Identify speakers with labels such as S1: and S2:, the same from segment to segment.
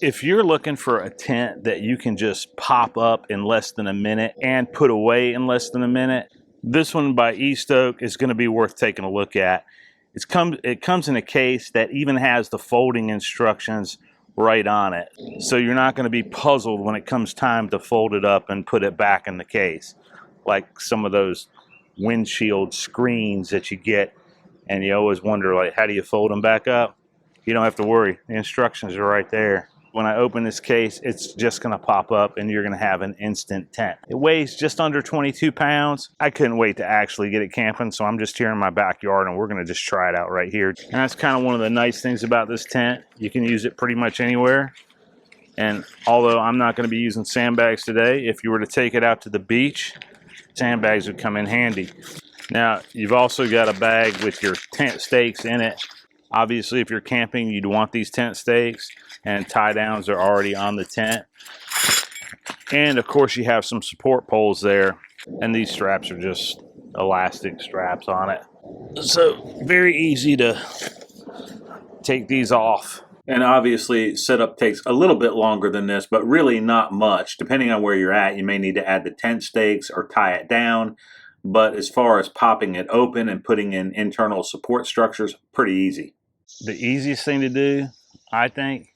S1: If you're looking for a tent that you can just pop up in less than a minute and put away in less than a minute, this one by East Oak is going to be worth taking a look at. It comes in a case that even has the folding instructions right on it. So you're not going to be puzzled when it comes time to fold it up and put it back in the case, like some of those windshield screens that you get and you always wonder, like, how do you fold them back up? You don't have to worry. The instructions are right there. When I open this case, it's just going to pop up and you're going to have an instant tent. It weighs just under 22 pounds. I couldn't wait to actually get it camping, so I'm just here in my backyard and we're going to just try it out right here. And that's kind of one of the nice things about this tent. You can use it pretty much anywhere. And although I'm not going to be using sandbags today, if you were to take it out to the beach, sandbags would come in handy. Now, you've also got a bag with your tent stakes in it. Obviously, if you're camping, you'd want these tent stakes, and tie downs are already on the tent. And of course, you have some support poles there, and these straps are just elastic straps on it. So very easy to take these off. And obviously, setup takes a little bit longer than this, but really not much. Depending on where you're at, you may need to add the tent stakes or tie it down. But as far as popping it open and putting in internal support structures, pretty easy. The easiest thing to do, I think,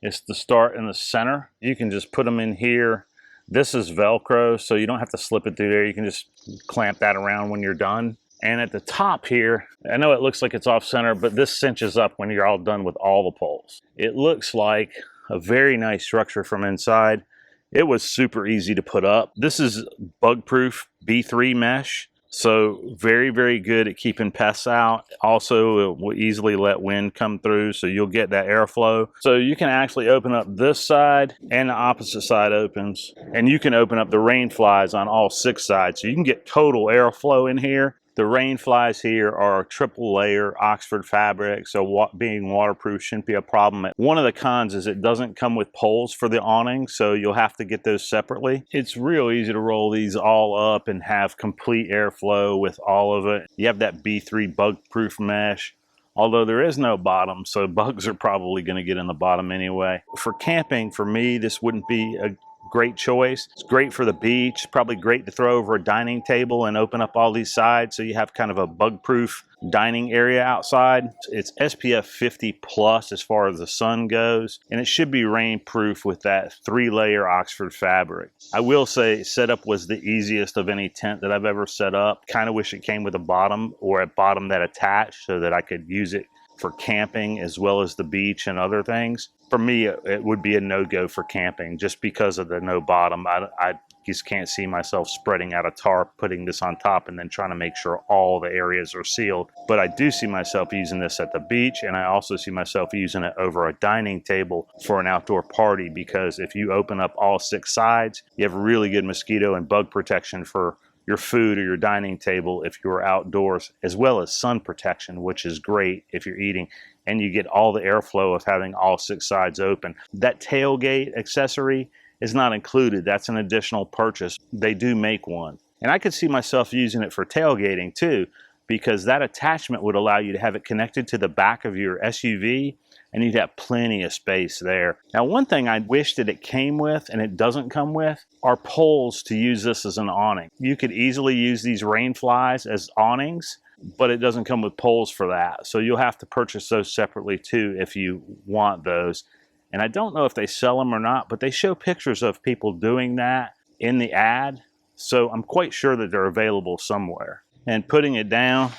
S1: is to start in the center. You can just put them in here. This is Velcro, so you don't have to slip it through there. You can just clamp that around when you're done. And at the top here, I know it looks like it's off center, but this cinches up when you're all done with all the poles. It looks like a very nice structure from inside. It was super easy to put up. This is bug-proof B3 mesh, so very, very good at keeping pests out. Also, it will easily let wind come through, so you'll get that airflow. So you can actually open up this side, and the opposite side opens. And you can open up the rain flies on all 6 sides, so you can get total airflow in here. The rain flies here are triple layer Oxford fabric, so being waterproof shouldn't be a problem. One of the cons is it doesn't come with poles for the awning, so you'll have to get those separately. It's real easy to roll these all up and have complete airflow with all of it. You have that B3 bug-proof mesh, although there is no bottom, so bugs are probably going to get in the bottom anyway. For camping, for me, this wouldn't be a great choice. It's great for the beach, probably great to throw over a dining table and open up all these sides so you have kind of a bug-proof dining area outside. It's SPF 50 plus as far as the sun goes, and it should be rain-proof with that 3-layer Oxford fabric. I will say setup was the easiest of any tent that I've ever set up. Kind of wish it came with a bottom or a bottom that attached so that I could use it for camping as well as the beach and other things. For me, it would be a no-go for camping just because of the no bottom. I just can't see myself spreading out a tarp, putting this on top, and then trying to make sure all the areas are sealed. But I do see myself using this at the beach, and I also see myself using it over a dining table for an outdoor party, because if you open up all 6 sides, you have really good mosquito and bug protection for your food or your dining table if you're outdoors, as well as sun protection, which is great if you're eating, and you get all the airflow of having all 6 sides open. That tailgate accessory is not included. That's an additional purchase. They do make one. And I could see myself using it for tailgating too, because that attachment would allow you to have it connected to the back of your SUV, and you'd have plenty of space there. Now, one thing I wish that it came with, and it doesn't come with, are poles to use this as an awning. You could easily use these rain flies as awnings, but it doesn't come with poles for that. So you'll have to purchase those separately too if you want those. And I don't know if they sell them or not, but they show pictures of people doing that in the ad. So I'm quite sure that they're available somewhere. And putting it down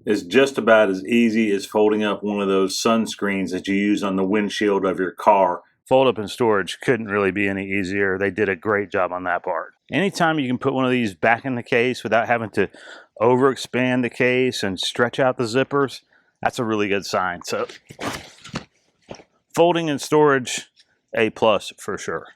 S1: is just about as easy as folding up one of those sunscreens that you use on the windshield of your car. Fold up and storage couldn't really be any easier. They did a great job on that part. Anytime you can put one of these back in the case without having to overexpand the case and stretch out the zippers, that's a really good sign. So folding and storage, A+ for sure.